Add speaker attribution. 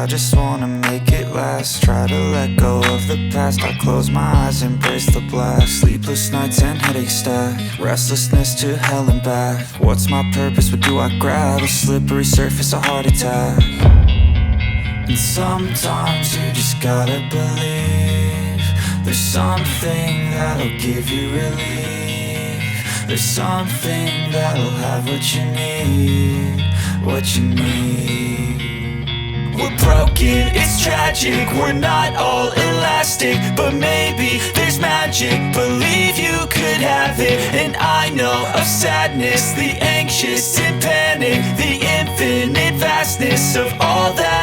Speaker 1: I just wanna make it last. Try to let go of the past. I close my eyes, embrace the blast. Sleepless nights and headaches stack. Restlessness to hell and back. What's my purpose, what do I grab? A slippery surface, a heart attack. And sometimes you just gotta believe there's something that'll give you relief. There's something that'll have what you need, what you need. We're broken, it's tragic, we're not all elastic, but maybe there's magic. Believe you could have it. And I know of sadness, the anxious and panic, the infinite vastness of all that